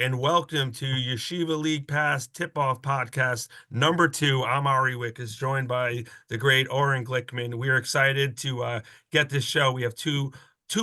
and welcome to Yeshiva League Pass Tip-Off Podcast number 2. I'm Ari Wickes, joined by the great Oren Glickman. We are excited to get this show. We have two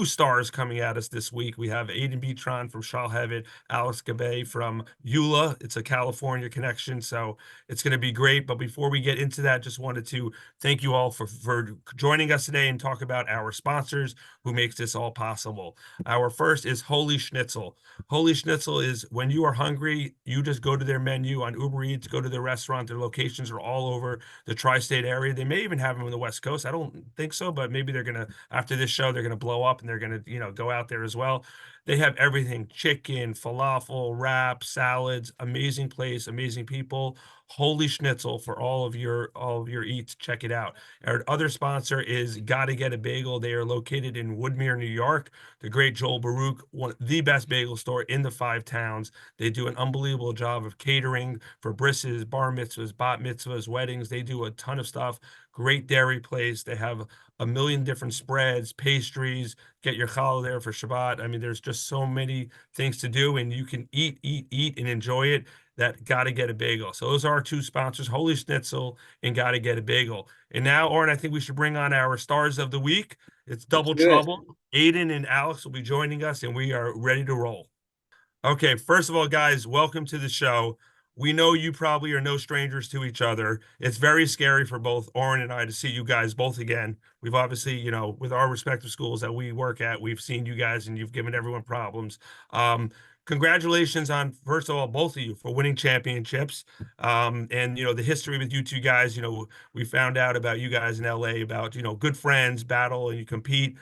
stars coming at us this week. We have Aidan Bitran from Shalhevet, Alex Gabbay from Eula. It's a California connection, so it's going to be great. But before we get into that, just wanted to thank you all for joining us today and talk about our sponsors who makes this all possible. Our first is Holy Schnitzel. Holy Schnitzel is when you are hungry, you just go to their menu on Uber Eats, go to their restaurant. Their locations are all over the tri-state area. They may even have them on the West Coast. I don't think so, but maybe they're gonna, after this show, they're gonna blow up and they're gonna, go out there as well. They have everything: chicken, falafel, wraps, salads. Amazing place, amazing people. Holy Schnitzel for all of your eats. Check it out. Our other sponsor is Gotta Get a Bagel. They are located in Woodmere, New York. The great Joel Baruch, one the best bagel store in the five towns. They do an unbelievable job of catering for brisses, bar mitzvahs, bat mitzvahs, weddings. They do a ton of stuff. Great dairy place. They have a million different spreads, pastries. Get your challah there for Shabbat. I mean, there's just so many things to do, and you can eat, and enjoy it. That Gotta Get a Bagel. So those are our two sponsors, Holy Schnitzel and Gotta Get a Bagel. And now, Oren, I think we should bring on our stars of the week. It's Let's double do it. trouble. Aidan and Alex will be joining us, and we are ready to roll. Okay, first of all, guys, welcome to the show. We know you probably are no strangers to each other. It's very scary for both Oren and I to see you guys both again. We've obviously, with our respective schools that we work at, we've seen you guys and you've given everyone problems. Congratulations on, first of all, both of you for winning championships. And the history with you two guys, we found out about you guys in LA about, good friends, battle, and you compete.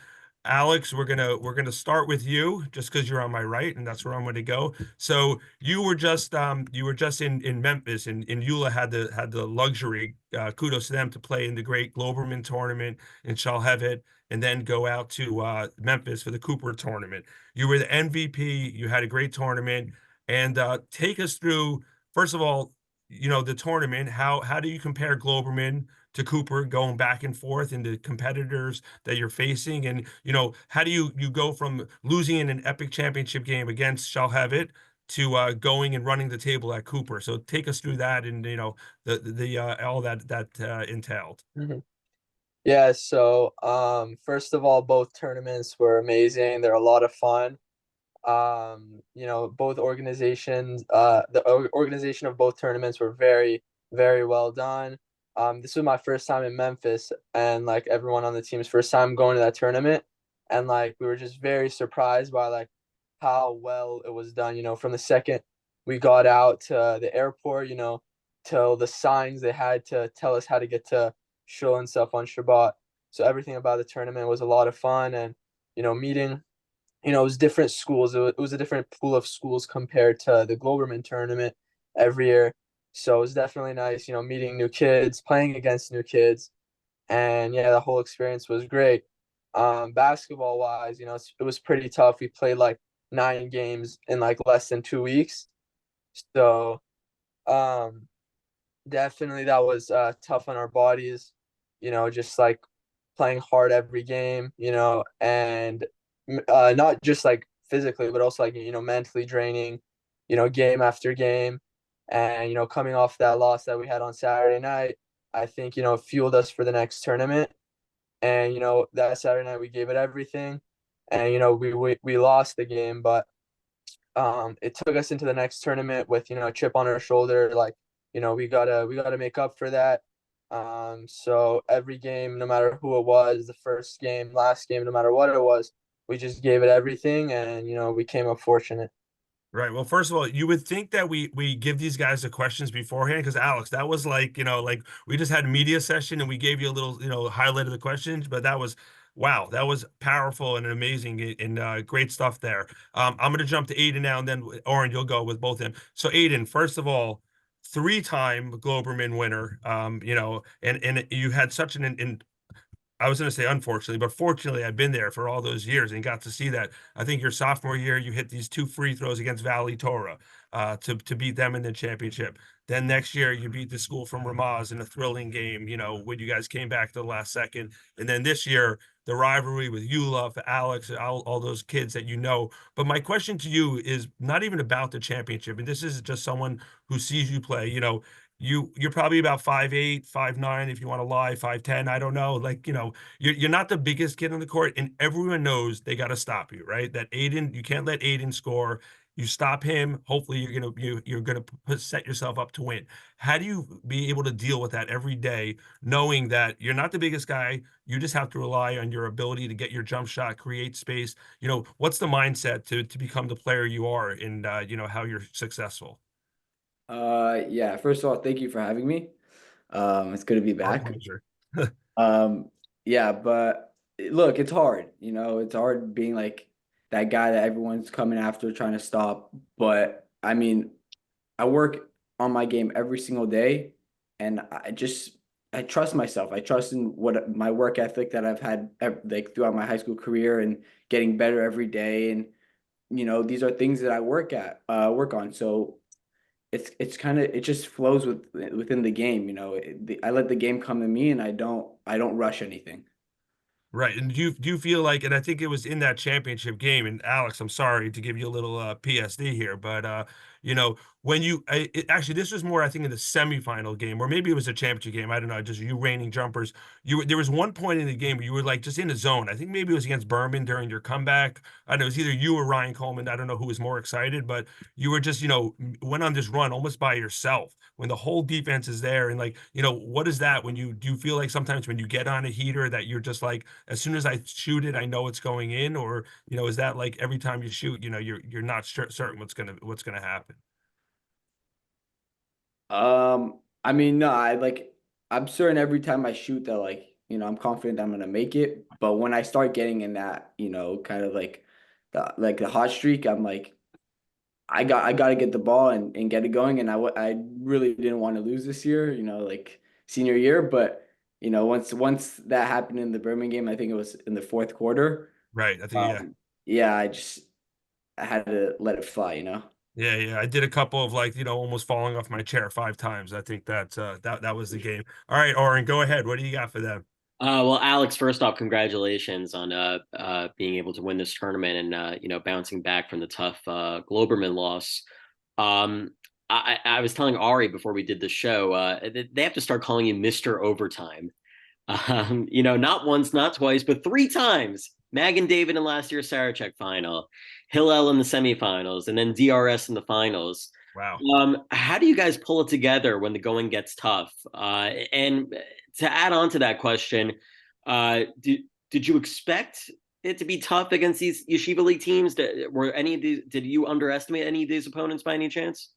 Alex, we're gonna start with you just because you're on my right, and that's where I'm going to go. So you were just in Memphis, and Eula had the luxury, kudos to them, to play in the great Globerman tournament in Shalhevet, and then go out to Memphis for the Cooper tournament. You were the MVP. You had a great tournament, and take us through, first of all, the tournament. How do you compare Globerman to Cooper, going back and forth, and the competitors that you're facing? And how do you go from losing in an epic championship game against Shalhevet to going and running the table at Cooper? So take us through that, and the all that entailed. Mhm. Yeah, so first of all, both tournaments were amazing. They're a lot of fun. Both organizations, organization of both tournaments were very, very well done. This was my first time in Memphis, and like everyone on the team's first time going to that tournament, and like we were just very surprised by like how well it was done. From the second we got out to the airport, till the signs they had to tell us how to get to shul and stuff on Shabbat. So everything about the tournament was a lot of fun, and meeting it was different schools. It was a different pool of schools compared to the Globerman tournament every year. So it was definitely nice, meeting new kids, playing against new kids. And yeah, the whole experience was great. Basketball wise, it was pretty tough. We played like 9 games in like less than 2 weeks. So um, definitely that was tough on our bodies, just like playing hard every game, and not just like physically, but also like mentally draining, game after game, and coming off that loss that we had on Saturday night, I think fueled us for the next tournament, and that Saturday night we gave it everything, and we lost the game, but it took us into the next tournament with a chip on our shoulder, like we gotta make up for that. So every game, no matter who it was, the first game, last game, no matter what it was, we just gave it everything, and we came up fortunate. Right. Well, first of all, you would think that we give these guys the questions beforehand, because Alex, that was like we just had a media session and we gave you a little, highlight of the questions, but that was, wow, that was powerful and amazing, and great stuff there. I'm going to jump to Aiden now, and then Oren, you'll go with both of them. So Aiden, first of all, three-time Globerman winner, and you had such an I was going to say unfortunately, but fortunately, I've been there for all those years and got to see that. I think your sophomore year, you hit these two free throws against Valley Torah to beat them in the championship. Then next year you beat the school from Ramaz in a thrilling game, when you guys came back to the last second. And then this year, the rivalry with Yulov, Alex, all those kids that you know. But my question to you is not even about the championship. And this is just someone who sees you play. You're probably about 5'8", 5'9", if you want to lie, 5'10". I don't know. Like, you're not the biggest kid on the court, and everyone knows they got to stop you, right? That Aidan, you can't let Aidan score. You stop him. Hopefully, you're gonna set yourself up to win. How do you be able to deal with that every day, knowing that you're not the biggest guy? You just have to rely on your ability to get your jump shot, create space. What's the mindset to become the player you are, and how you're successful? Yeah, first of all, thank you for having me. It's good to be Our back. pleasure. Um, yeah, but look, it's hard, it's hard being like that guy that everyone's coming after trying to stop. But I mean, I work on my game every single day, and I trust myself. I trust in what my work ethic that I've had like throughout my high school career and getting better every day. And these are things that I work on. So it's kind of it just flows within the game. I let the game come to me, and I don't rush anything. Right. And do you feel like, and I think it was in that championship game, and Alex, I'm sorry to give you a little PSD here, but when actually this was more, I think, in the semifinal game, or maybe it was a championship game. I don't know, just you raining jumpers. There was one point in the game where you were like just in the zone. I think maybe it was against Berman during your comeback. I don't know, it was either you or Ryan Coleman. I don't know who was more excited, but you were just, went on this run almost by yourself when the whole defense is there. And like, what is that when you do you feel like sometimes when you get on a heater that you're just like, as soon as I shoot it, I know it's going in, or is that like every time you shoot, you're not certain what's gonna happen? I mean, no, I'm certain every time I shoot that, like, I'm confident I'm gonna make it. But when I start getting in that, kind of like the hot streak, I'm like, I got to get the ball and get it going. And I really didn't want to lose this year, like senior year. But once that happened in the Birmingham game, I think it was in the fourth quarter. Right. I think, yeah. Yeah, I had to let it fly. Yeah, yeah. I did a couple of like, almost falling off my chair 5 times. I think that was the game. All right, Oren, go ahead. What do you got for them? Well, Alex, first off, congratulations on being able to win this tournament and bouncing back from the tough Globerman loss. I was telling Ari before we did the show, they have to start calling you Mr. Overtime. Not once, not twice, but 3 times. Mag and David in last year's Sarachek final, Hillel in the semifinals, and then DRS in the finals. Wow. How do you guys pull it together when the going gets tough? And to add on to that question, did you expect it to be tough against these Yeshiva League teams? Did you underestimate any of these opponents by any chance?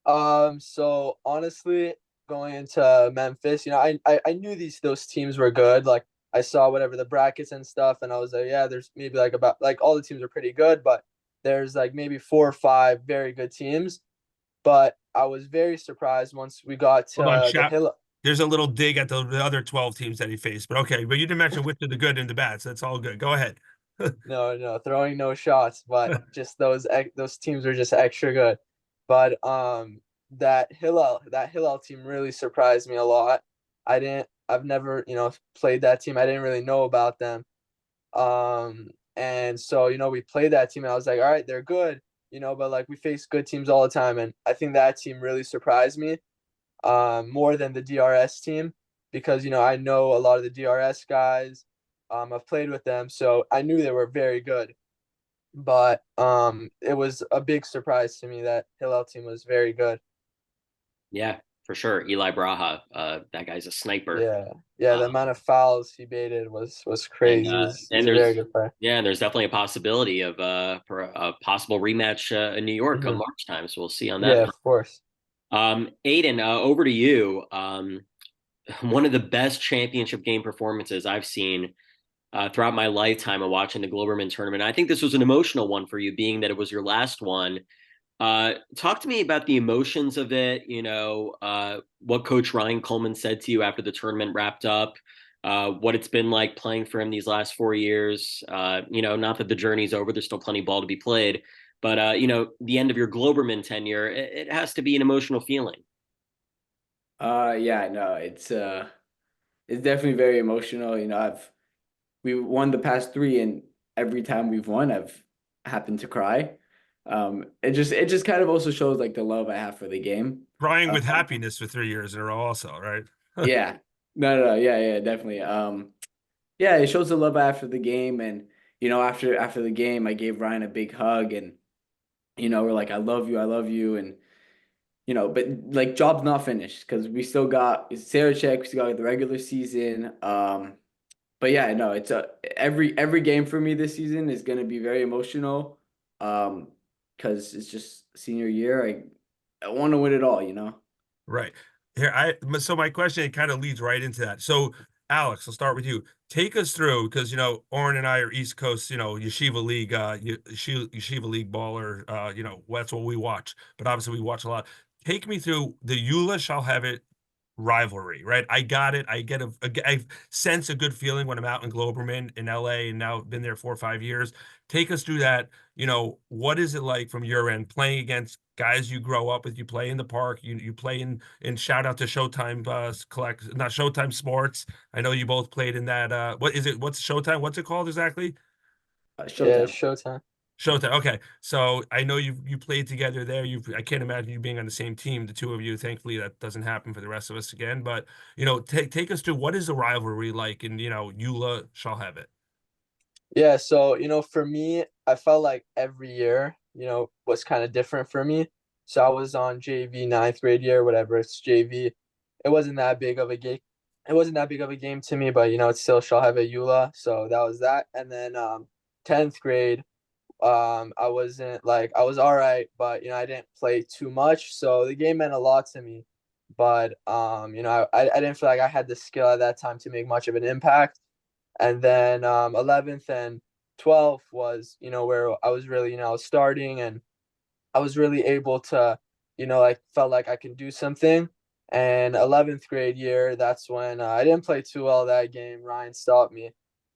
So honestly, going into Memphis, I knew those teams were good. Like I saw whatever the brackets and stuff, and I was like, yeah, there's maybe like about like all the teams are pretty good, but there's like maybe 4 or 5 very good teams. But I was very surprised once we got Hold on, to the chat. Hill. There's a little dig at the other 12 teams that he faced, but okay. But you didn't mention which are the good and the bad, so that's all good. Go ahead. No, no, throwing no shots, but just those teams were just extra good. But that Hillel team really surprised me a lot. I've never played that team. I didn't really know about them. And so we played that team, and I was like, all right, they're good, but like we face good teams all the time, and I think that team really surprised me, more than the DRS team, because I know a lot of the DRS guys. I've played with them, so I knew they were very good. But it was a big surprise to me that Hillel team was very good. Yeah, for sure. Eli Braha, that guy's a sniper. Yeah, yeah. The amount Um, of fouls he baited was and crazy. He's a very good player. there's definitely a possibility of for a possible rematch in New York come Hmm. March time. So we'll see on that. Yeah, of course. Aidan, over to you. One of the best championship game performances I've seen throughout my lifetime of watching the Globerman tournament. I think this was an emotional one for you, being that it was your last one. Talk to me about the emotions of it. What Coach Ryan Coleman said to you after the tournament wrapped up. What it's been like playing for him these last 4 years. Not that the journey's over. There's still plenty of ball to be played. But the end of your Globerman tenure, it has to be an emotional feeling. Yeah, no, it's definitely very emotional. You know, we won the past three, and every time we've won, I've happened to cry. It just kind of also shows like the love I have for the game. Crying Uh, with happiness for 3 years in a row, also, right? yeah, no, yeah, yeah, definitely. Yeah, it shows the love I have for the game, and after the game, I gave Ryan a big hug, and we're like, I love you, and but like job's not finished because we still got Sarachek, we still got the regular season. But yeah, no, it's every game for me this season is gonna be very emotional. Because it's just senior year. I want to win it all, you know. Right. So my question kind of leads right into that. So Alex, I'll start with you. Take us through because Oren and I are East Coast, Yeshiva League, Yeshiva League baller. That's what we watch. But obviously we watch a lot. Take me through the Eula shall have it rivalry, right? I got it. I sense a good feeling when I'm out in Globerman in LA and now been there 4 or 5 years. Take us through that. What is it like from your end playing against guys you grow up with? You play in the park, you play in shout out to Showtime collect not Showtime Sports. I know you both played in that what is it? What's Showtime? What's it called exactly? Yeah, Showtime. Showtime. Showtime. Okay. So I know you played together there. I can't imagine you being on the same team, the two of you. Thankfully, that doesn't happen for the rest of us again. But take us through what is the rivalry like, and Eula shall have it. Yeah, so for me, I felt like every year, was kind of different for me. So I was on JV ninth grade year, whatever it's JV. It wasn't that big of a game. It wasn't that big of a game to me, but it still shall have a EULA. So that was that. And then 10th grade, I wasn't like I was all right, but I didn't play too much. So the game meant a lot to me. But I didn't feel like I had the skill at that time to make much of an impact. And then 11th and 12th was where I was really I was starting, and I was really able to like felt like I can do something. And 11th grade year, that's when I didn't play too well that game. Ryan stopped me,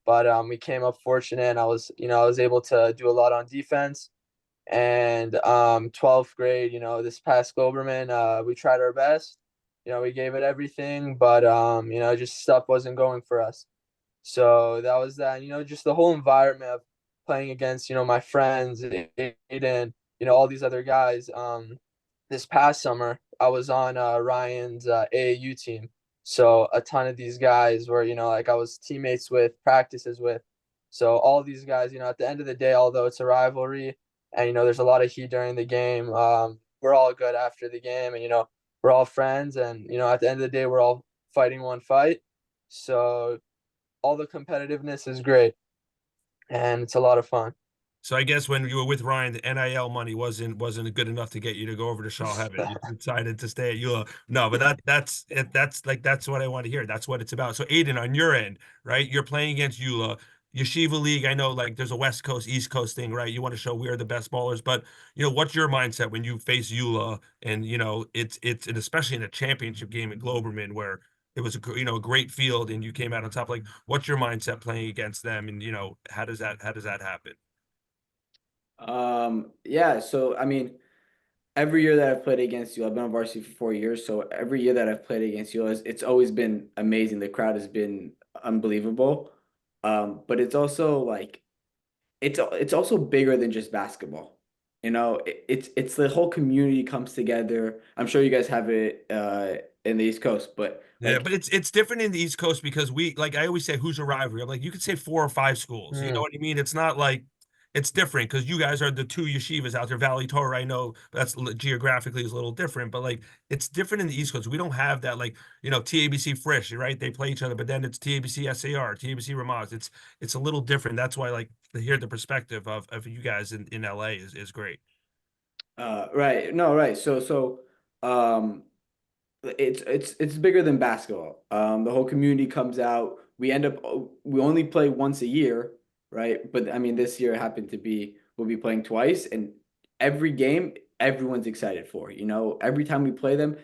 but we came up fortunate, and I was able to do a lot on defense. And 12th grade, this past Globerman, we tried our best. We gave it everything, but just stuff wasn't going for us. So that was that. Just the whole environment of playing against, my friends, Aidan, all these other guys. This past summer, I was on Ryan's AAU team. So a ton of these guys were, like I was teammates with, practices with. So all these guys, at the end of the day, although it's a rivalry and, there's a lot of heat during the game, we're all good after the game, and, we're all friends. And, at the end of the day, we're all fighting one fight. So all the competitiveness is great, and it's a lot of fun. So I guess when you were with Ryan, the NIL money wasn't good enough to get you to go over to Shaw Heaven. You decided to stay at Eula. No, but that's it. That's what I want to hear. That's what it's about. So Aidan, on your end, right? You're playing against Eula. Yeshiva League, I know like there's a West Coast, East Coast thing, right? You want to show we are the best ballers, but what's your mindset when you face Eula and it's and especially in a championship game at Globerman where it was a great field and you came out on top. Like, what's your mindset playing against them, and how does that happen? Yeah, so I mean, every year that I've played against you, I've been on varsity for 4 years. So every year that I've played against you, it's always been amazing. The crowd has been unbelievable. But it's also like it's also bigger than just basketball. It's the whole community comes together. I'm sure you guys have it in the East Coast, but Yeah, like but it's different in the East Coast because like I always say, who's a rivalry? I'm like, you could say 4 or 5 schools. You know Mm. what I mean? It's not like it's different because you guys are the two yeshivas out there. Valley Torah, I know that's geographically is a little different, but like it's different in the East Coast. We don't have that like TABC Frisch, right? They play each other, but then it's TABC SAR, TABC Ramaz. It's a little different. That's why like to hear the perspective of you guys in LA is great. right. No, right. So um it's bigger than basketball. The whole community comes out. We only play once a year, right? But I mean, this year happened to be we'll be playing twice, and every game everyone's excited for. Every time we play them,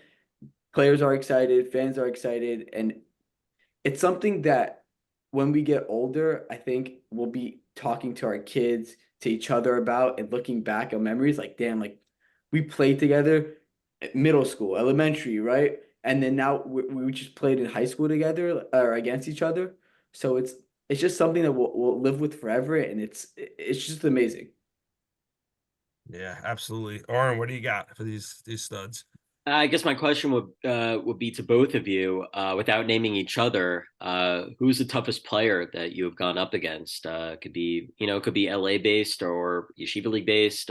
players are excited, fans are excited, and it's something that when we get older, I think we'll be talking to our kids, to each other about, and looking back on memories like, damn, like we played together at middle school, elementary, right? and then now we just played in high school together or against each other. So it's just something that we'll live with forever, and it's just amazing. Yeah, absolutely. Oren, what do you got for these studs? I guess my question would be to both of you, without naming each other. Who's the toughest player that you have gone up against? Could be could be LA based or Yeshiva League based.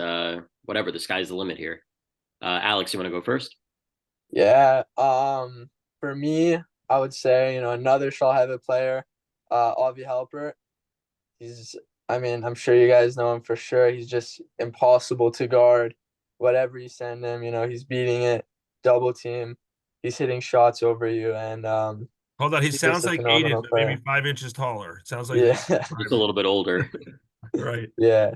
Whatever. The sky's the limit here. Alex, you want to go first? Yeah. For me, I would say, another Shaalhevet player, Avi Halpert. He's, I mean, I'm sure you guys know him for sure. He's just impossible to guard. Whatever you send him, he's beating it, double team. He's hitting shots over you, and Hold on, he he's just sounds a like Aidan, phenomenal but maybe player. 5 inches taller. It sounds like Yeah, Just a little bit older. right. yeah.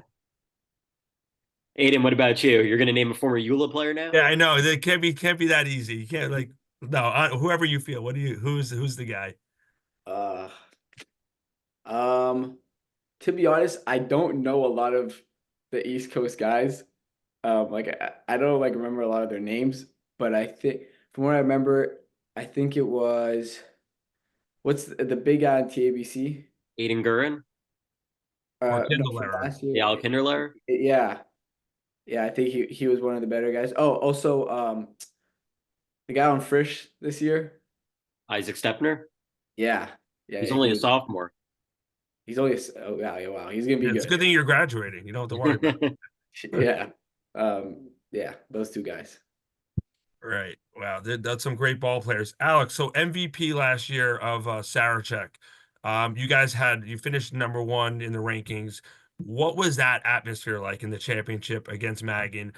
Aidan, what about you? You're going to name a former EULA player now? Yeah, I know. It can't be that easy. You can't like no, whoever you feel. What do you who's the guy? Uh, um, to be honest, I don't know a lot of the East Coast guys. Like I don't like remember a lot of their names, but I think from what I remember, I think it was what's the big guy on TABC Aidan Gurin? Or no from Kindler? last year. Yeah, Al Kinderler? Yeah, yeah, I think he was one of the better guys. Oh, also the guy on Frisch this year. Isaac Stepner? Yeah, He's yeah, only a sophomore. he's only oh wow, yeah, wow, he's gonna be Yeah, it's a good. good thing you're graduating. You don't have to worry about it. Yeah, yeah, those two guys. Right. Wow. That's some great ball players. Alex, so MVP last year of Sarachek. You finished #1 in the rankings. What was that atmosphere like in the championship against Magan?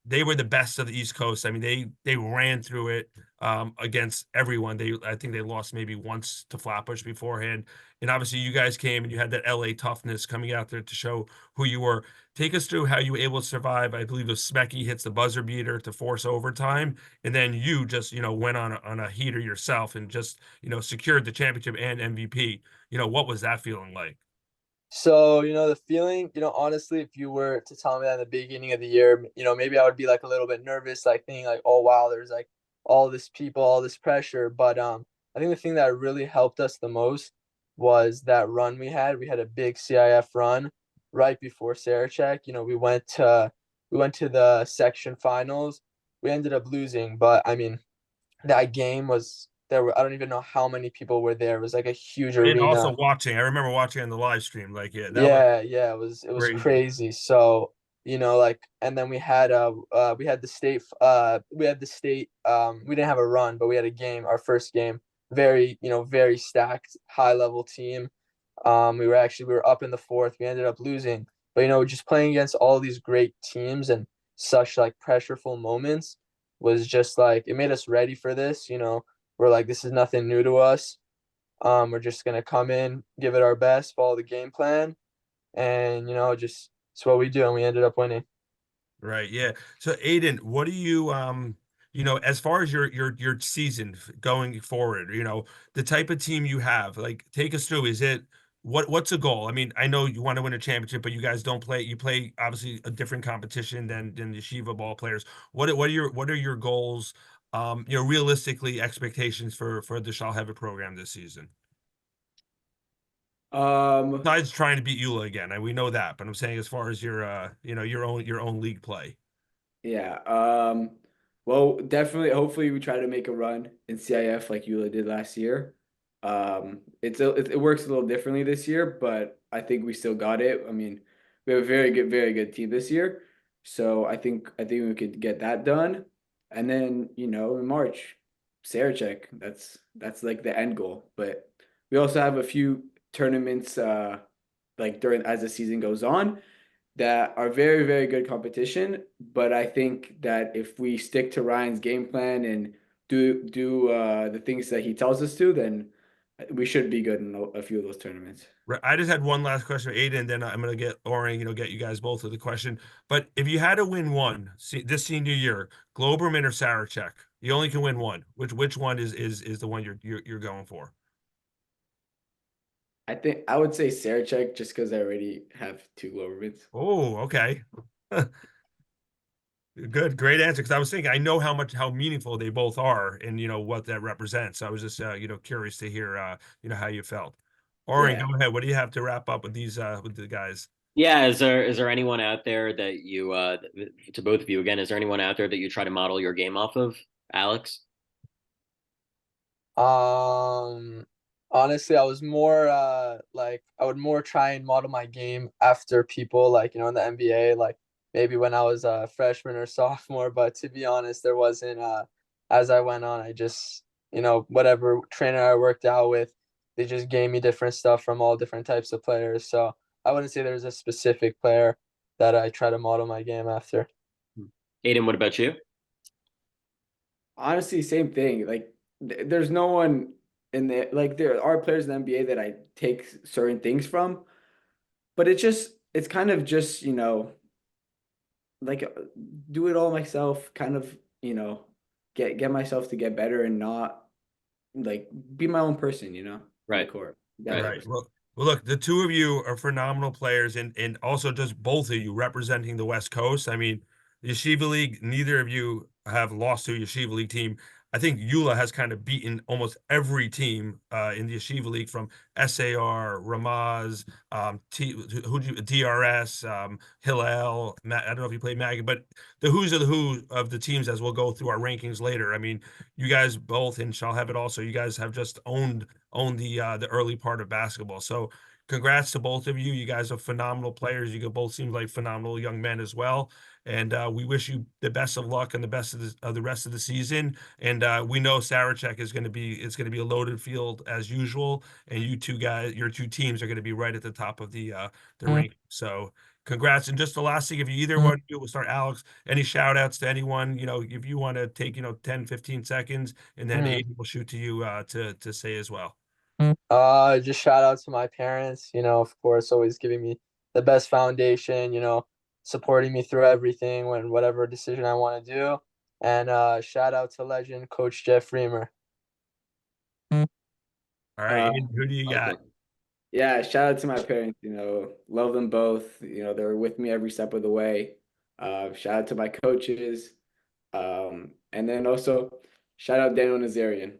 They were the best of the East Coast. I mean, they ran through it against everyone. I think they lost maybe once to Flatbush beforehand. And obviously you guys came and you had that LA toughness coming out there to show who you were. Take us through how you were able to survive. I believe it was Smecky hits the buzzer beater to force overtime, and then you just went on a heater yourself and just secured the championship and MVP. What was that feeling like? So, the feeling, honestly, if you were to tell me that in the beginning of the year, maybe I would be like a little bit nervous, like thinking like, oh wow, there's like all this people, all this pressure. But I think the thing that really helped us the most was that run we had. We had a big CIF run right before Sarachek. We went to the section finals. We ended up losing, but I mean, that game was I don't even know how many people were there. It was like a huge And arena. also watching, I remember watching on the live stream. Like, yeah, that was Yeah, it was crazy. crazy. So, like, and then we didn't have a run, but we had a game, our first game, very stacked, high level team. We were up in the fourth. We ended up losing. But just playing against all these great teams and such like pressureful moments was just like it made us ready for this. We're like, this is nothing new to us. We're just gonna come in, give it our best, follow the game plan, and just it's what we do, and we ended up winning. Right. Yeah. So Aidan, what do you as far as your season going forward, the type of team you have, like take us through. Is it what's a goal? I mean, I know you want to win a championship, but you guys don't play, you play obviously a different competition than the Yeshiva ball players. What are your goals, realistically expectations for the Shaalhevet program this season? Um, Besides trying to beat Eula again, and we know that, but I'm saying as far as your own league play. yeah. Well, definitely. Hopefully, we try to make a run in CIF like Eula did last year. It works a little differently this year, but I think we still got it. I mean, we have a very good team this year, so I think we could get that done, and then in March, Sarachek. That's like the end goal. But we also have a few tournaments, like during as the season goes on that are very good competition. But I think that if we stick to Ryan's game plan and do the things that he tells us to, then we should be good in a few of those tournaments. Right. I just had one last question for Aidan, then I'm gonna get Oren, get you guys both with the question. But if you had to win one this senior year, Globerman or Sarachek, you only can win one. Which one is the one you're going for? I think I would say Sarachek just because I already have two Glovermans. Oh, okay. Good, great answer. Because I was thinking, I know how meaningful they both are, and what that represents. So I was just curious to hear how you felt. Oren, Yeah. go ahead. What do you have to wrap up with these with the guys? Yeah, is there anyone out there that you to both of you again, is there anyone out there that you try to model your game off of, Alex? Um, Honestly, I was more like I would more try and model my game after people like in the NBA, like maybe when I was a freshman or sophomore. But to be honest, there wasn't. As I went on, I just whatever trainer I worked out with, they just gave me different stuff from all different types of players. So I wouldn't say there's a specific player that I try to model my game after. Aidan, what about you? Honestly, same thing. Like, there's no one in the like there are players in the NBA that I take certain things from, but it's kind of just like do it all myself, kind of get myself to get better and not like be my own person, on the Right, court. That right. Right. helps. Well, look, the two of you are phenomenal players, and also just both of you representing the West Coast. I mean, Yeshiva League, neither of you have lost to a Yeshiva League team. I think Eula has kind of beaten almost every team in the Yeshiva League, from SAR, Ramaz, DRS, Hillel. I don't know if you played Mag, but the who's of the who of the teams, as we'll go through our rankings later. I mean, you guys both, and shall have it also. You guys have just own the early part of basketball. So congrats to both of you. You guys are phenomenal players. You both seem like phenomenal young men as well. And we wish you the best of luck and the best of the rest of the season. And we know Sarachek is going to be it's going to be a loaded field as usual. And you two guys, your two teams are going to be right at the top of the rank. So congrats. And just the last thing, if you either one of you, we'll start Alex, any shout outs to anyone, if you want to take 10, 15 seconds, and then Mhm. Aiden will shoot to you to say as well. Just shout out to my parents, of course, always giving me the best foundation, supporting me through everything when whatever decision I want to do. And shout out to legend Coach Jeff Reamer. All right, Uh, Aiden, who do you Like got? it. yeah, shout out to my parents, love them both. They're with me every step of the way. Shout out to my coaches. And then also shout out Daniel Nazarian.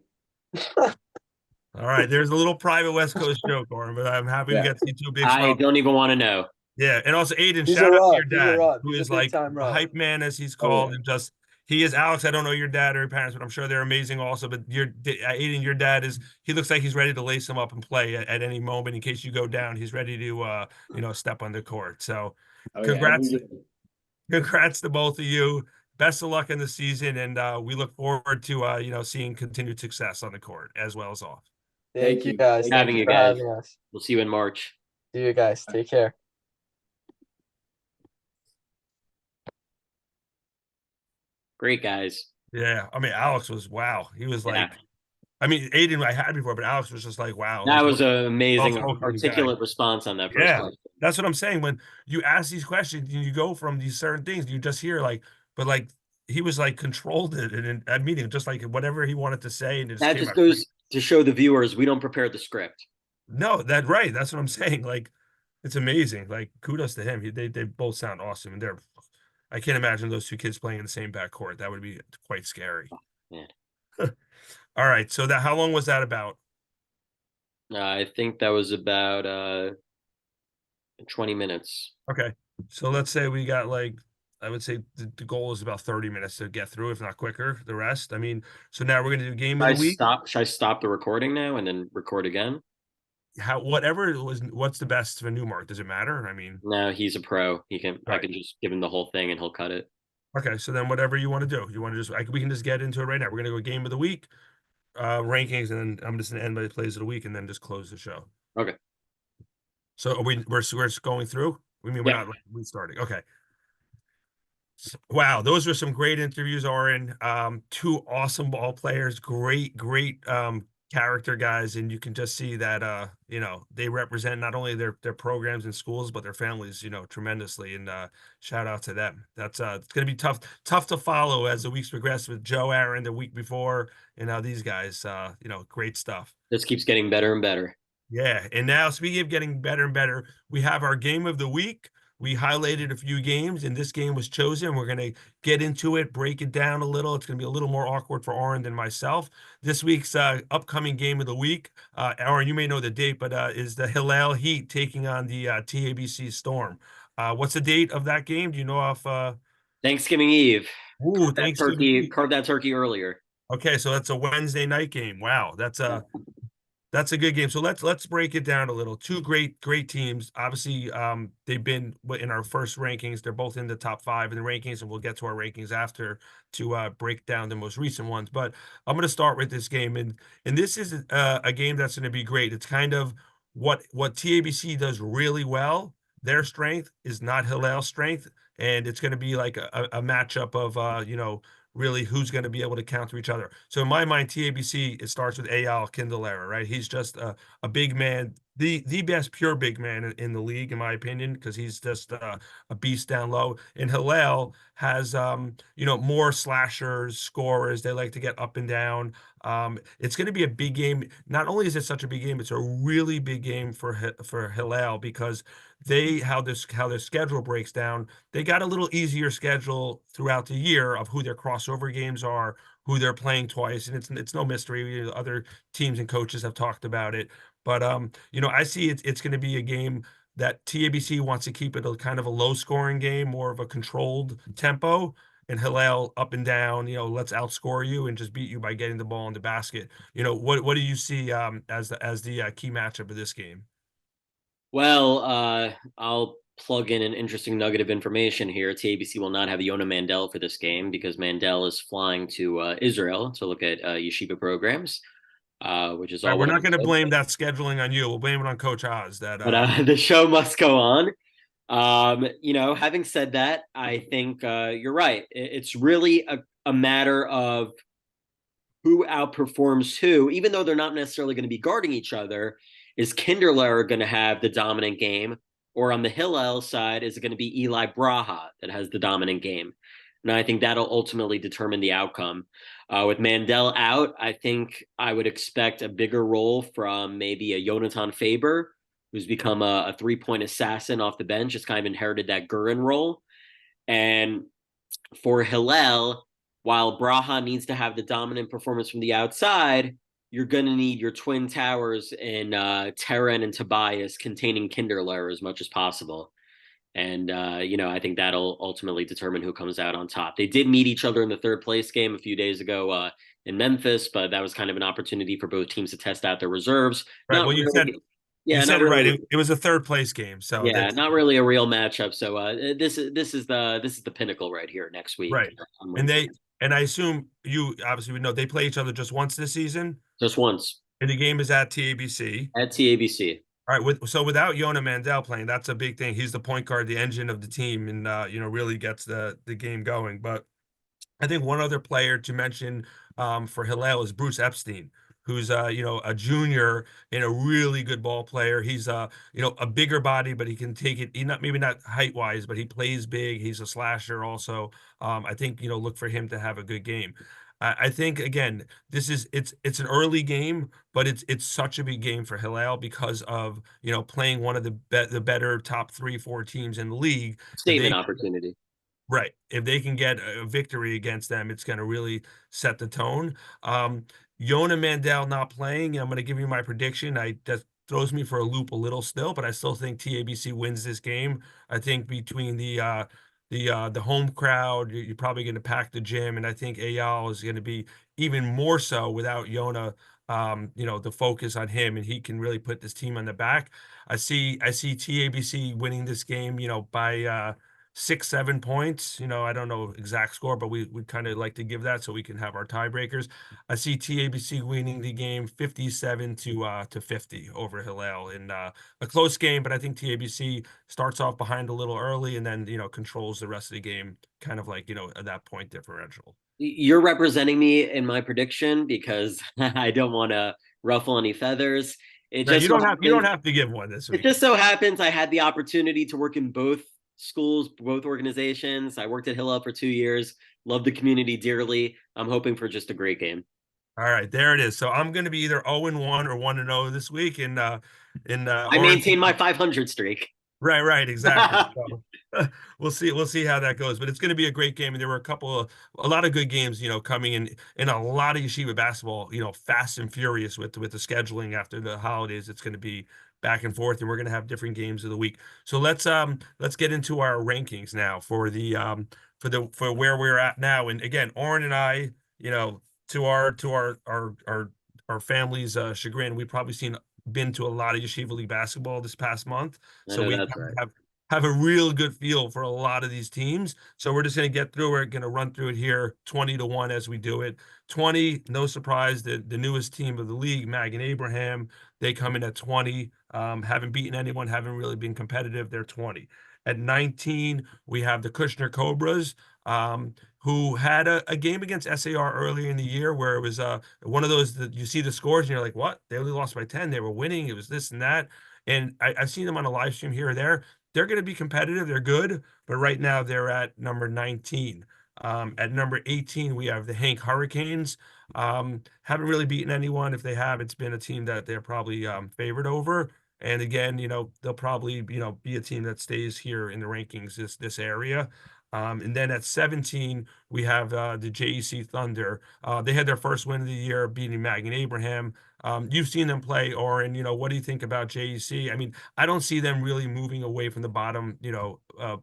All right, there's a little private West Coast joke, Oren, but I'm happy we Yeah. got to see two big I smile. don't even want to know. Yeah, and also Aiden, He's shout a out to your rub. He's a dad, rub. who He's a is big like time the rub. hype man, as he's Oh called, yeah. and just he is Alex. I don't know your dad or your parents, but I'm sure they're amazing also. But Aiden, your dad he looks like he's ready to lace him up and play at any moment in case you go down. He's ready to step on the court. So, Oh yeah. Every congrats, game. congrats to both of you. Best of luck in the season, and we look forward to seeing continued success on the court as well as off. Thank Thank you you. guys. Thank Thank Having you you for guys. having us. We'll see you in March. See you guys. Take care. Great guys. Yeah, I mean Alex was wow. He was Yeah. like, I mean Aiden I had before, but Alex was just like wow. That Like was an well amazing spoken guy. articulate response on that first Yeah, question. that's what I'm saying. When you ask these questions and you go from these certain things, you just hear but like he was like controlled it in a meeting, just like whatever he wanted to say, and it just That came just out great. goes to show the viewers we don't prepare the script. No, that right. That's what I'm saying. Like it's amazing. Like kudos to him. They both sound awesome, and I can't imagine those two kids playing in the same backcourt. That would be quite scary. Man. All right. So that how long was that about? I think that was about 20 minutes. Okay. So let's say we got I would say the goal is about 30 minutes to get through, if not quicker, the rest. I mean, so now we're gonna do game of the week. Should I stop the recording now and then record again? Whatever it was, what's the best for Newmark? Does it matter? I mean, No, he's a pro. I right. can just give him the whole thing and he'll cut it. Okay, so then whatever you want to do. You want to we can just get into it right now. We're gonna go game of the week, rankings, and then I'm just gonna end by the plays of the week and then just close the show. Okay. So we're going through? I mean, we're Yeah. not restarting. Okay. Wow, those were some great interviews, Oren. Two awesome ball players, great character guys, and you can just see that they represent not only their programs and schools, but their families, tremendously. And shout out to them. That's it's gonna be tough to follow as the weeks progress with Joe Aaron the week before, and now these guys, great stuff. This keeps getting better and better. Yeah, and now speaking of getting better and better, we have our game of the week. we highlighted a few games, and this game was chosen. We're going to get into it, break it down a little. It's going to be a little more awkward for Oren than myself. This week's upcoming game of the week, Oren, you may know the date, but is the Hillel Heat taking on the TABC Storm. What's the date of that game? Do you know off? Thanksgiving Eve. Ooh, Thanksgiving Eve. Carved that turkey earlier. Okay, so that's a Wednesday night game. Wow, that's a good game. So let's break it down a little. Two great teams. Obviously, they've been in our first rankings. They're both in the top 5 in the rankings, and we'll get to our rankings after to break down the most recent ones. But I'm going to start with this game, and this is a game that's going to be great. It's kind of what TABC does really well. Their strength is not Hillel's strength, and it's going to be like a matchup of really who's going to be able to counter each other. So in my mind, TABC, it starts with Eyal Kindelera, right? He's just a big man, the best pure big man in the league, in my opinion, because he's just a beast down low. And Hillel has more slashers, scorers. They like to get up and down. It's going to be a big game. Not only is it such a big game, it's a really big game for Hillel because how their schedule breaks down. They got a little easier schedule throughout the year of who their crossover games are, who they're playing twice, and it's no mystery. Other teams and coaches have talked about it, but I see it's going to be a game that TABC wants to keep it a kind of a low scoring game, more of a controlled tempo, and Hillel up and down. Let's outscore you and just beat you by getting the ball in the basket. What do you see as the key matchup of this game? Well, I'll plug in an interesting nugget of information here. TABC will not have Yona Mandel for this game because Mandel is flying to Israel to look at Yeshiva programs, which is all. Right, we're not going to blame that scheduling on you. We'll blame it on Coach Oz. But the show must go on. Having said that, I think you're right. It's really a matter of who outperforms who, even though they're not necessarily going to be guarding each other. Is Kinderler going to have the dominant game? Or on the Hillel side, is it going to be Eli Braha that has the dominant game? And I think that'll ultimately determine the outcome. With Mandel out, I think I would expect a bigger role from maybe a Yonatan Faber, who's become a three-point assassin off the bench, just kind of inherited that Gurin role. And for Hillel, while Braha needs to have the dominant performance from the outside, you're going to need your twin towers in Terran and Tobias containing Kinderler as much as possible. And, I think that'll ultimately determine who comes out on top. They did meet each other in the third place game a few days ago in Memphis, but that was kind of an opportunity for both teams to test out their reserves. Right. Well, you said it right. It was a third place game. So yeah, not really a real matchup. So this is the pinnacle right here next week. Right. And I assume you obviously would know they play each other just once this season. Just once. And the game is at TABC. At TABC. All right. So without Yona Mandel playing, that's a big thing. He's the point guard, the engine of the team, and really gets the game going. But I think one other player to mention for Hillel is Bruce Epstein, who's a junior and a really good ball player. He's a bigger body, but he can take it. Maybe not height wise, but he plays big. He's a slasher also. I think look for him to have a good game. I think again, it's an early game, but it's such a big game for Hillel because of playing one of the better top 3-4 teams in the league. Statement opportunity. Right. If they can get a victory against them, it's going to really set the tone. Yona Mandel not playing, I'm going to give you my prediction. That throws me for a loop a little still, but I still think TABC wins this game. I think between the home crowd, you're probably going to pack the gym, and I think Eyal is going to be even more so without Yona. The focus on him, and he can really put this team on the back. I see TABC winning this game, by 6-7 points. I don't know exact score, but we kind of like to give that so we can have our tiebreakers. I see TABC winning the game 57 to 50 over Hillel in a close game, but I think TABC starts off behind a little early and then controls the rest of the game, kind of like at that point differential. You're representing me in my prediction because I don't want to ruffle any feathers. You don't have to give one this week. It just so happens I had the opportunity to work in both schools, both organizations. I worked at Hillel for 2 years. Love the community dearly. I'm hoping for just a great game. All right, there it is. So I'm going to be either 0-1 or 1-0 this week. I maintain my 500 streak. Right, exactly. So we'll see how that goes, but it's going to be a great game. And there were a lot of good games, coming in, and a lot of Yeshiva basketball, fast and furious with the scheduling after the holidays. It's going to be back and forth, and we're going to have different games of the week. So let's get into our rankings now for where we're at now. And again, Oren and I, to our family's chagrin, we've probably been to a lot of Yeshiva League basketball this past month. I So know we that's right. have a real good feel for a lot of these teams. So we're just going to get through. We're going to run through it here 20-1 as we do it. 20, no surprise, the newest team of the league, Mag and Abraham, they come in at 20. Haven't beaten anyone, haven't really been competitive. They're 20. At 19, we have the Kushner Cobras, who had a game against SAR earlier in the year where it was one of those that you see the scores and you're like, what? They only lost by 10. They were winning. It was this and that. And I've seen them on a live stream here or there. They're going to be competitive. They're good, but right now they're at number 19. At number 18, we have the Hank Hurricanes. Haven't really beaten anyone. If they have, it's been a team that they're probably favored over. And again, they'll probably, be a team that stays here in the rankings, this area. And then at 17, we have the JEC Thunder. They had their first win of the year, beating Mag and Abraham. You've seen them play, Oren. What do you think about JEC? I mean, I don't see them really moving away from the bottom,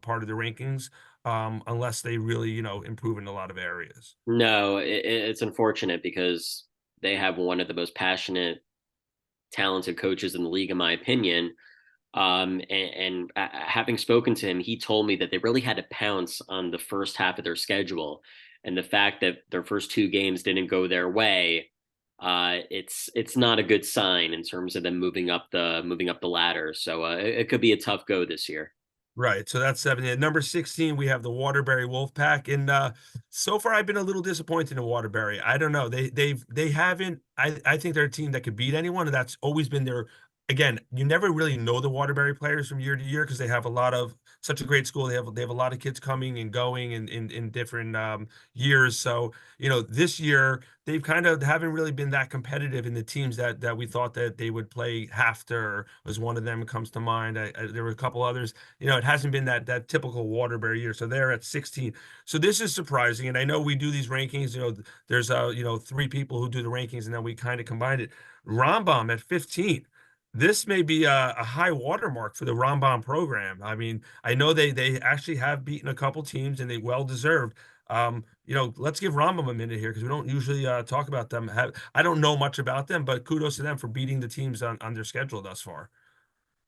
part of the rankings, unless they really, improve in a lot of areas. No, it's unfortunate because they have one of the most passionate, talented coaches in the league, in my opinion. And having spoken to him, he told me that they really had to pounce on the first half of their schedule, and the fact that their first two games didn't go their way, it's not a good sign in terms of them moving up the ladder. So it could be a tough go this year. Right. So that's 7. At number 16, we have the Waterbury Wolfpack. And so far I've been a little disappointed in Waterbury. I don't know. They haven't I think they're a team that could beat anyone, and that's always been their again, you never really know the Waterbury players from year to year because they have such a great school. They have a lot of kids coming and going in different years. So, this year they've kind of haven't really been that competitive in the teams that we thought that they would play. Hafter was one of them that comes to mind. There were a couple others. It hasn't been that typical Waterbury year. So they're at 16. So this is surprising. And I know we do these rankings, there's 3 people who do the rankings and then we kind of combined it. Rambam at 15. This may be a high watermark for the Rambam program. I mean, I know they actually have beaten a couple teams and they well deserved. Let's give Rambam a minute here because we don't usually talk about them. I don't know much about them, but kudos to them for beating the teams on their schedule thus far.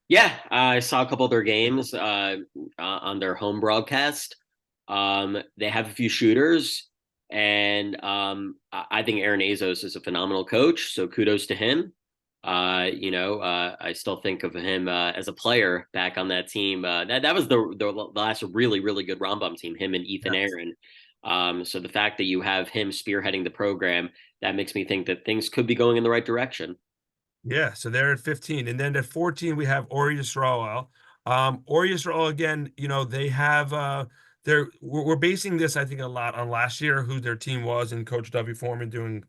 Yeah, I saw a couple of their games on their home broadcast. They have a few shooters, and I think Aaron Azos is a phenomenal coach. So kudos to him. I still think of him as a player back on that team. That was the last really, really good Rambam team, him and Ethan Yes. Aaron. So the fact that you have him spearheading the program, that makes me think that things could be going in the right direction. Yeah, so they're at 15. And then at 14, we have Ori Yisrael. Ori Yisrael, again, they have we're basing this, I think, a lot on last year, who their team was, and Coach W. Foreman doing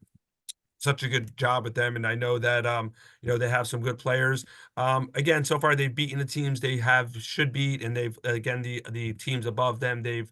such a good job with them. And I know that they have some good players. Again, so far they've beaten the teams they should beat, and they've again the teams above them, they've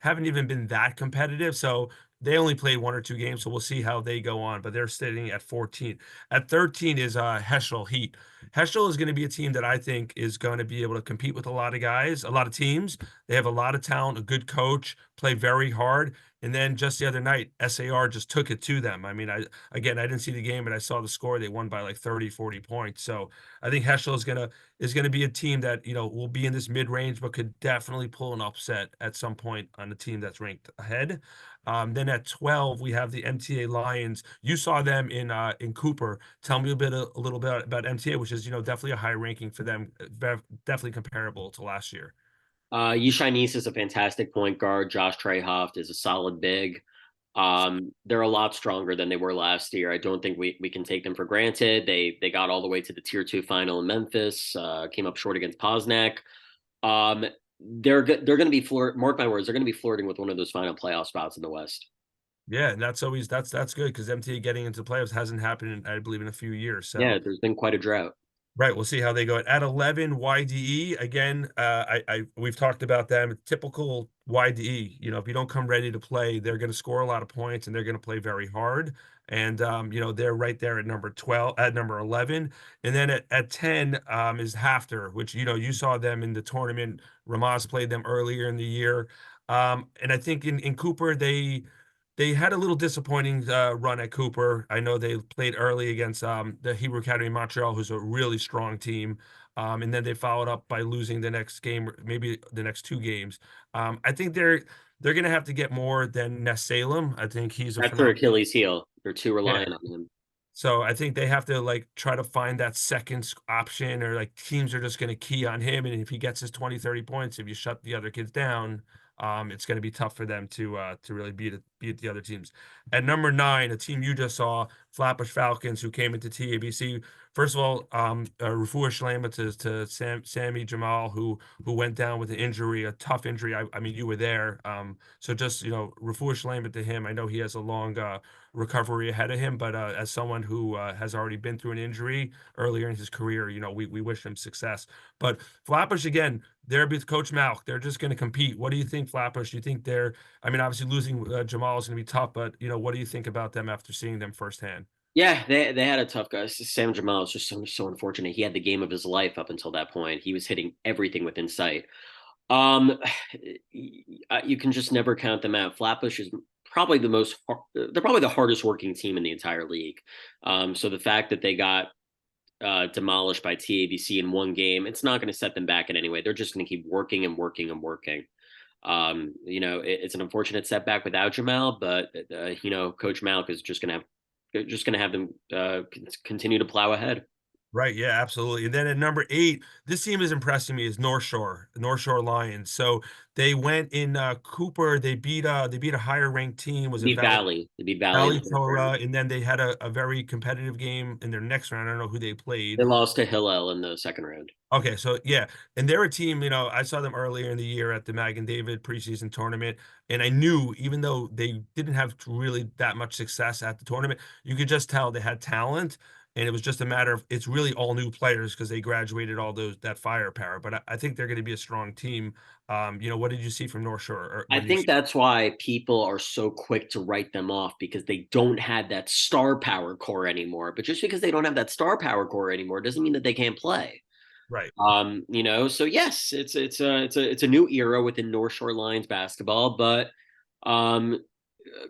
haven't even been that competitive. So they only played 1 or 2 games, so we'll see how they go on. But they're sitting at 14. At 13 is Heschel Heat. Heschel is going to be a team that I think is going to be able to compete with a lot of guys, a lot of teams. They have a lot of talent, a good coach, play very hard. And then just the other night, SAR just took it to them. I mean, I didn't see the game, but I saw the score. They won by like 30, 40 points. So I think Heschel is gonna be a team that, will be in this mid-range, but could definitely pull an upset at some point on a team that's ranked ahead. Then at 12, we have the MTA Lions. You saw them in Cooper. Tell me a little bit about MTA, which is, definitely a high ranking for them, definitely comparable to last year. Yishai Neese is a fantastic point guard. Josh Treyhoft is a solid big. They're a lot stronger than they were last year. I don't think we can take them for granted. They got all the way to the Tier 2 final in Memphis, came up short against Poznak. They're going to be mark my words, they're going to be flirting with one of those final playoff spots in the West. Yeah, and that's always that's good because MTA getting into the playoffs hasn't happened, I believe, in a few years. So Yeah, there's been quite a drought. Right, we'll see how they go. At 11, YDE again. We've talked about them. Typical YDE. If you don't come ready to play, they're going to score a lot of points and they're going to play very hard. And they're right there at number 12, at number 11, and then at 10 is Hafter, which you saw them in the tournament. Ramaz played them earlier in the year, and I think in Cooper they had a little disappointing run at Cooper. I know they played early against the Hebrew Academy Montreal, who's a really strong team. And then they followed up by losing the next game, maybe the next two games. I think they're going to have to get more than Ness Salem. I think he's a That's their phenomenal. Achilles heel. They're too Yeah. reliant on him. So I think they have to like try to find that second option, or like teams are just going to key on him. And if he gets his 20, 30 points, if you shut the other kids down, it's going to be tough for them to really beat the other teams. At number 9, a team you just saw, Flatbush Falcons, who came into TABC. First of all, refuah shlema to Sammy Jamal, who went down with an injury, a tough injury. I mean, you were there. So just refuah shlema to him. I know he has a long recovery ahead of him, but as someone who has already been through an injury earlier in his career, we wish him success. But Flatbush, again, they're with Coach Malk. They're just going to compete. What do you think, Flatbush? Do you think I mean, obviously losing Jamal is going to be tough, but what do you think about them after seeing them firsthand? Yeah, they had a tough guy. Sam Jamal is just so unfortunate. He had the game of his life up until that point. He was hitting everything within sight. Um, you can just never count them out. Flatbush is probably they're probably the hardest working team in the entire league. So the fact that they got demolished by TABC in one game, it's not going to set them back in any way. They're just going to keep working and working and working. It's an unfortunate setback without Jamal, but Coach Malk is just going to have them continue to plow ahead. Right, yeah, absolutely. And then at number 8, this team is impressing me is North Shore Lions. So they went in Cooper. They beat a higher ranked team. Was it They beat Valley in Valley the first Torah? round. And then they had a very competitive game in their next round. I don't know who they They played. lost to Hillel in the second round. Okay, so yeah, and they're a team, I saw them earlier in the year at the Mag and David preseason tournament, and I knew even though they didn't have really that much success at the tournament, you could just tell they had talent, and it was just a matter of it's really all new players because they graduated all that firepower. But I think they're going to be a strong team. What did you see from North Shore? Or I what do you think see? that's why people are so quick to write them off because they don't have that star power core anymore. But just because they don't have that star power core anymore doesn't mean that they can't play. Right. So yes, it's a new era within North Shore Lions basketball, but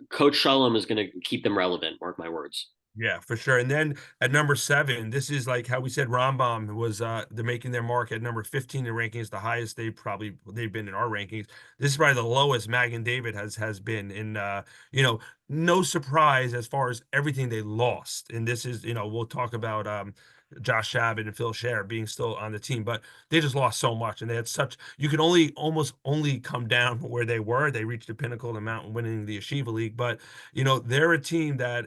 Coach Shalom is going to keep them relevant. Mark my words. Yeah, for sure. And then at number 7, this is like how we said Rambam was they're making their mark at number 15 in rankings, the highest they've been in our rankings. This is probably the lowest Mag and David has been in no surprise as far as everything they lost. And this is, we'll talk about Josh Shabbat and Phil Scher being still on the team, but they just lost so much and they had you could almost only come down where they were. They reached the pinnacle of the mountain winning the Yeshiva League, but they're a team that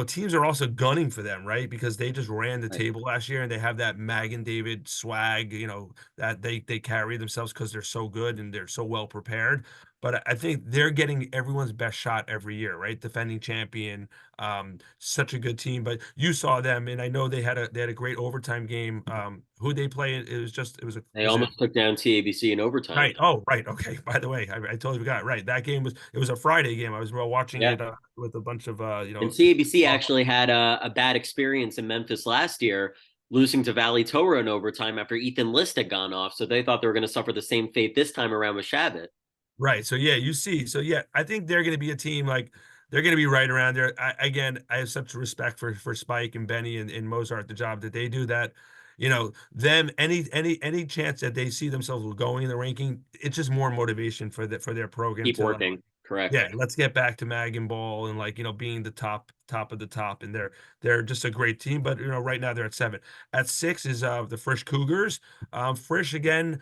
teams are also gunning for them, right? Because they just ran the Right. table last year and they have that Mag and David swag, that they carry themselves because they're so good and they're so well prepared. But I think they're getting everyone's best shot every year, right? Defending champion, such a good team. But you saw them, and I know they had a great overtime game. Who they play? They Was it almost took down TABC in overtime. right? Oh, right. Okay. By the way, I totally forgot. Right, that game was a Friday game. I was watching Yeah. it with a bunch of And CABC actually had a bad experience in Memphis last year, losing to Valley Torah in overtime after Ethan List had gone off. So they thought they were going to suffer the same fate this time around with Shabbat. Right. So yeah, you see. So yeah, I think they're going to be a team like they're going to be right around there. Again, I have such respect for Spike and Benny and Mozart, the job that they do. That them any chance that they see themselves going in the ranking, it's just more motivation for their program Keep to like, working. Correct. yeah, let's get back to Mag and Ball and like being the top of the top, and they're just a great team. But right now they're at 7. At 6 is the Frisch Cougars. Frisch again,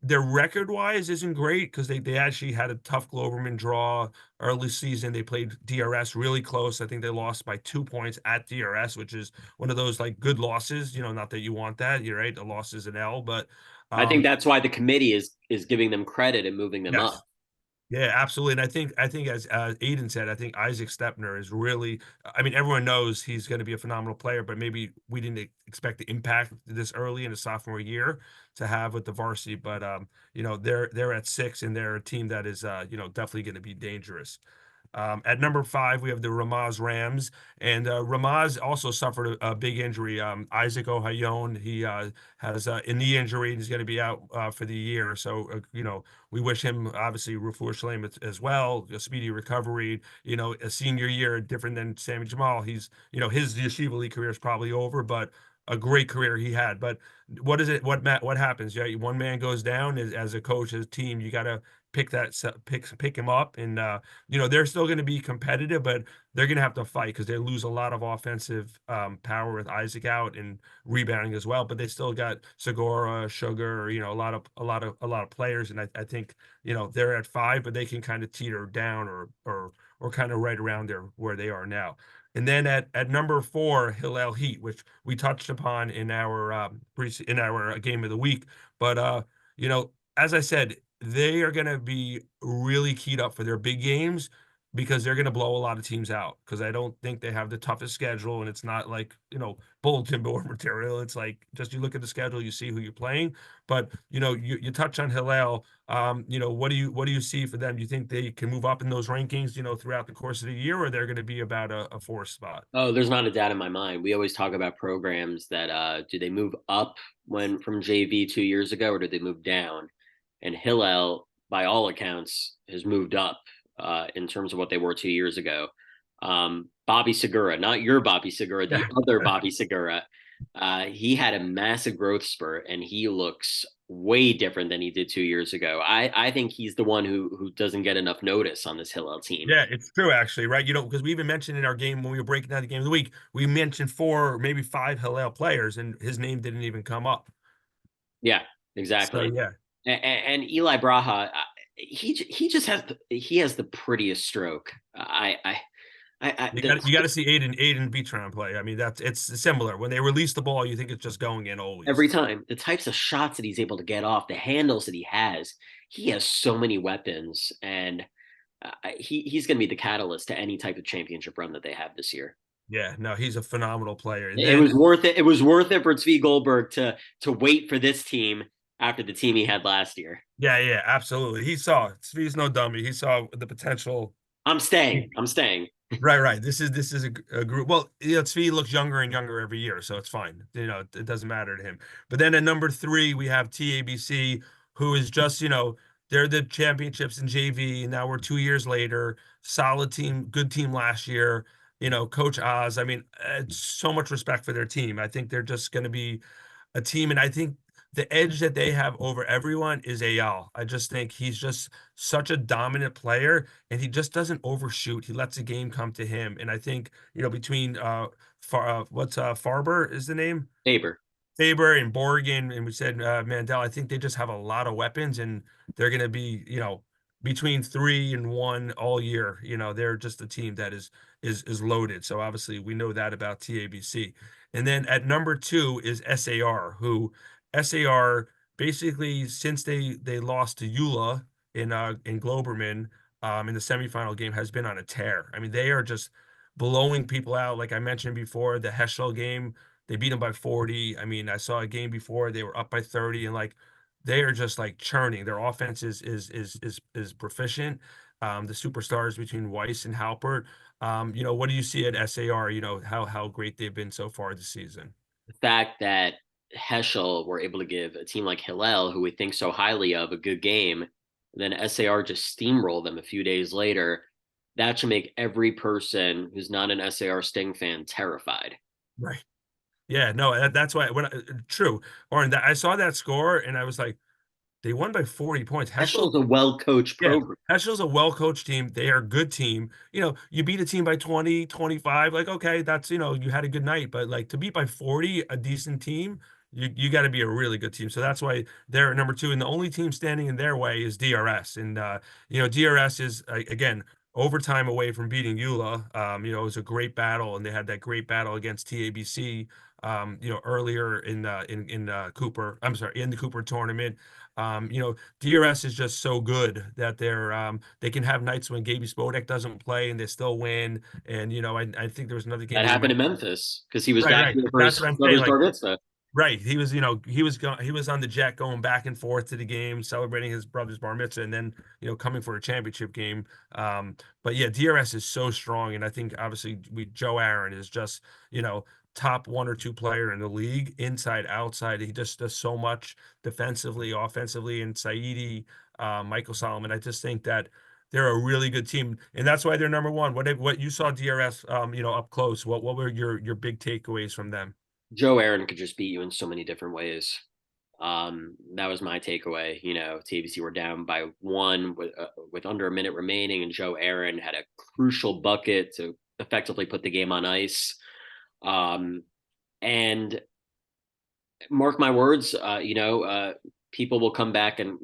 their record wise isn't great because they actually had a tough Gloverman draw early season. They played DRS really close. I think they lost by 2 points at DRS, which is one of those like good losses. Not that you want that. You're right, a loss is an L, but I think um, that's why the committee is giving them credit and moving them yes. up. Yeah, absolutely. And I think as Aidan said, I think Isaac Stepner is really, I mean, everyone knows he's going to be a phenomenal player, but maybe we didn't expect the impact this early in his sophomore year to have with the varsity. But they're at 6 and they're a team that is definitely going to be dangerous. At number 5, we have the Ramaz Rams, and Ramaz also suffered a big injury. Isaac Ohayon, he has a knee injury and he's going to be out for the year. So, we wish him obviously refuah shalem as well, a speedy recovery. A senior year, different than Sammy Jamal. He's, his Yeshiva League career is probably over, but a great career he had. But what is it? What happens? Yeah, one man goes down as a coach, as a team. You got to pick him up, and they're still going to be competitive, but they're going to have to fight because they lose a lot of offensive power with Isaac out and rebounding as well. But they still got Segura, Sugar, a lot of players, and I think they're at 5, but they can kind of teeter down or kind of right around there where they are now. And then at number 4, Hillel Heat, which we touched upon in our in our game of the week, but as I said, they are going to be really keyed up for their big games because they're going to blow a lot of teams out because I don't think they have the toughest schedule, and it's not like, bulletin board material. It's like just you look at the schedule, you see who you're playing. But you touch on Hillel. What do you see for them? Do you think they can move up in those rankings, throughout the course of the year, or they're going to be about a 4 spot? Oh, there's not a doubt in my mind. We always talk about programs that do they move up when from JV 2 years ago, or do they move down? And Hillel, by all accounts, has moved up in terms of what they were 2 years ago. Bobby Segura, not your Bobby Segura, the other Bobby Segura, he had a massive growth spurt, and he looks way different than he did 2 years ago. I think he's the one who doesn't get enough notice on this Hillel team. Yeah, it's true actually, right? Because we even mentioned in our game when we were breaking down the game of the week, we mentioned 4, maybe 5 Hillel players, and his name didn't even come up. Yeah, So exactly. yeah, And Eli Braha, he just has the prettiest stroke. you got to see Aidan Bitran play. I mean, it's similar. When they release the ball, you think it's just going in always. Every time, the types of shots that he's able to get off, the handles that he has so many weapons, and he's going to be the catalyst to any type of championship run that they have this year. Yeah, no, he's a phenomenal player. And It then was worth it. It was worth it for Tzvi Goldberg to wait for this team after the team he had last year. yeah, absolutely. He saw it. He's no dummy. He saw the potential. I'm staying. I'm staying. Right. This is a group. Well, Tzvi looks younger and younger every year, so it's fine. It doesn't matter to him. But then at number 3, we have TABC, who is just, they're the championships in JV, and now we're 2 years later. Solid team, good team last year. Coach Oz. I mean, so much respect for their team. I think they're just going to be a team, and I think the edge that they have over everyone is Ayal. I just think he's just such a dominant player, and he just doesn't overshoot. He lets the game come to him, and I think between Farber is the name, Faber. Faber and Borgen, and we said Mandel. I think they just have a lot of weapons, and they're going to be between 3 and 1 all year. They're just a team that is loaded. So obviously we know that about TABC. And then at number 2 is SAR, who SAR basically, since they lost to Eula in Globerman in the semifinal game, has been on a tear. I mean, they are just blowing people out. Like I mentioned before, the Heschel game, they beat them by 40. I mean, I saw a game before they were up by 30, and like they are just like churning. Their offense is proficient. The superstars between Weiss and Halpert. What do you see at SAR? How great they've been so far this season. The fact that Heschel were able to give a team like Hillel, who we think so highly of, a good game, then SAR just steamrolled them a few days later. That should make every person who's not an SAR Sting fan terrified. Right. Yeah, no, that's why true. Or I saw that score and I was like, they won by 40 points. Heschel's a well-coached program. Heschel's a well-coached team. They are a good team. You beat a team by 20, 25, like, okay, that's, you had a good night. But like to beat by 40, a decent team, you got to be a really good team. So that's why they're at number 2. And the only team standing in their way is DRS. And, DRS is, again, overtime away from beating Eula. It was a great battle, and they had that great battle against TABC earlier in Cooper. I'm sorry, in the Cooper tournament. DRS is just so good that they can have nights when Gaby Spodek doesn't play and they still win. And I think there was another game That where happened in Memphis because he was right, back right. here for That's his what I'm saying. brother's Like, bar mitzvah. right. He was on the jet going back and forth to the game, celebrating his brother's bar mitzvah, and then coming for a championship game. But yeah, DRS is so strong, and I think obviously Joe Aaron is just top 1 or 2 player in the league, inside, outside. He just does so much defensively, offensively, and Saidi, Michael Solomon. I just think that they're a really good team, and that's why they're number one. What you saw DRS, up close? What were your big takeaways from them? Joe Aaron could just beat you in so many different ways. That was my takeaway. TBC were down by 1 with under a minute remaining, and Joe Aaron had a crucial bucket to effectively put the game on ice. And mark my words, people will come back and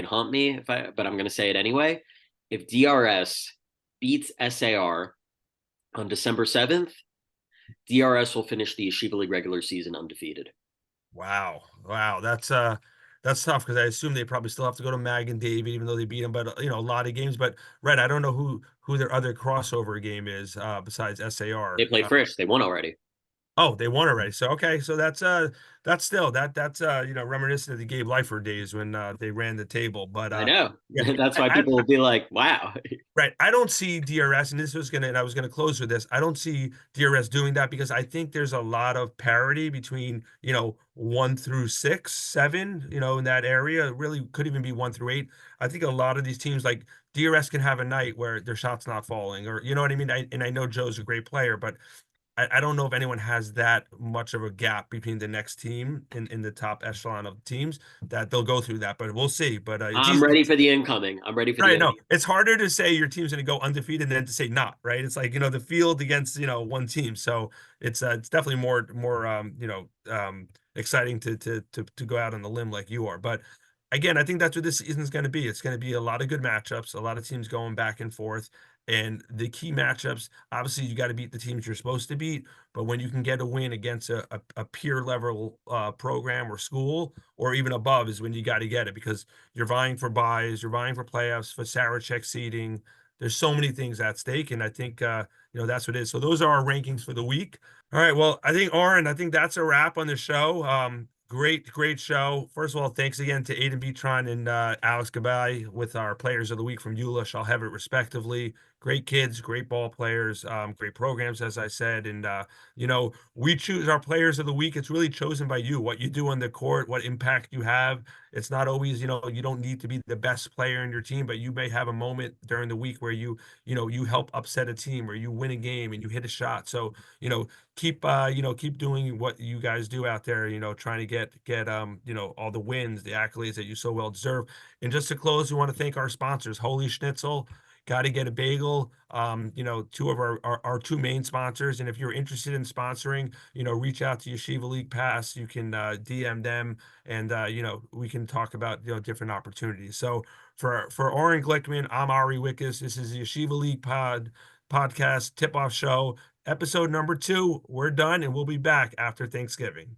haunt me but I'm going to say it anyway. If DRS beats SAR on December 7th, DRS will finish the Yeshiva League regular season undefeated. Wow. That's tough because I assume they probably still have to go to Mag and David, even though they beat them, but a lot of games. But Red, I don't know who their other crossover game is besides SAR. They play Frisch. They won already. Oh, they won already. So okay, so that's still that's reminiscent of the Gabe Lifer days when they ran the table. But I know. yeah, That's why people will be like, "Wow." right. I don't see DRS, and I was gonna close with this. I don't see DRS doing that because I think there's a lot of parity between 1 through 6, 7, in that area. It really could even be 1 through 8. I think a lot of these teams like DRS can have a night where their shot's not falling, or you know what I mean. And I know Joe's a great player, but I don't know if anyone has that much of a gap between the next team in the top echelon of teams that they'll go through that, but we'll see. But it's I'm easy. ready for the incoming. I'm ready for the Right, no, incoming. it's harder to say your team's going to go undefeated than to say not, right? It's like, the field against, one team. So it's definitely more exciting to go out on the limb like you are. But again, I think that's what this season is going to be. It's going to be a lot of good matchups, a lot of teams going back and forth. And the key matchups, obviously, you got to beat the teams you're supposed to beat. But when you can get a win against a peer level program or school, or even above, is when you got to get it because you're vying for buys, you're vying for playoffs, for Sarachek seeding. There's so many things at stake, and I think that's what it is. So those are our rankings for the week. All right. Well, I think that's a wrap on the show. Great show. First of all, thanks again to Aidan Bitran and Alex Gabbay with our players of the week from Eula, Shalhevet, respectively. Great kids, great ball players, great programs, as I said. And we choose our players of the week. It's really chosen by you, what you do on the court, what impact you have. It's not always, you don't need to be the best player in your team, but you may have a moment during the week where you help upset a team or you win a game and you hit a shot. So, keep doing what you guys do out there, trying to get all the wins, the accolades that you so well deserve. And just to close, we want to thank our sponsors, Holy Schnitzel, Got to Get a Bagel, two of our two main sponsors. And if you're interested in sponsoring, reach out to Yeshiva League Pass. You can DM them and we can talk about different opportunities. So for Oren Glickman, I'm Ari Wickus. This is the Yeshiva League podcast tip-off show, episode number 2. We're done, and we'll be back after Thanksgiving.